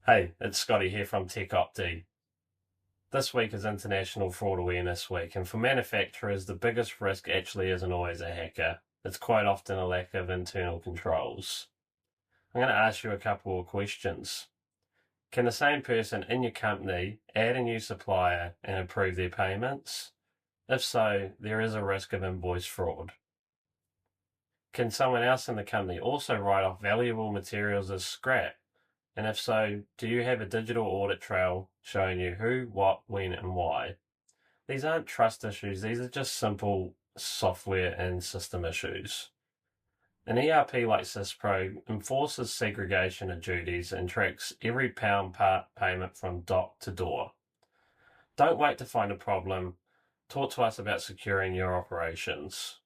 Hey, it's Scotty here from TecOpti. This week is International Fraud Awareness Week, and for manufacturers, the biggest risk actually isn't always a hacker. It's quite often a lack of internal controls. I'm going to ask you a couple of questions. Can the same person in your company add a new supplier and approve their payments? If so, there is a risk of invoice fraud. Can someone else in the company also write off valuable materials as scrap? And if so, do you have a digital audit trail showing you who, what, when, and why? These aren't trust issues, these are just simple software and system issues. An ERP like SYSPRO enforces segregation of duties and tracks every pound part payment from dock to door. Don't wait to find a problem. Talk to us about securing your operations.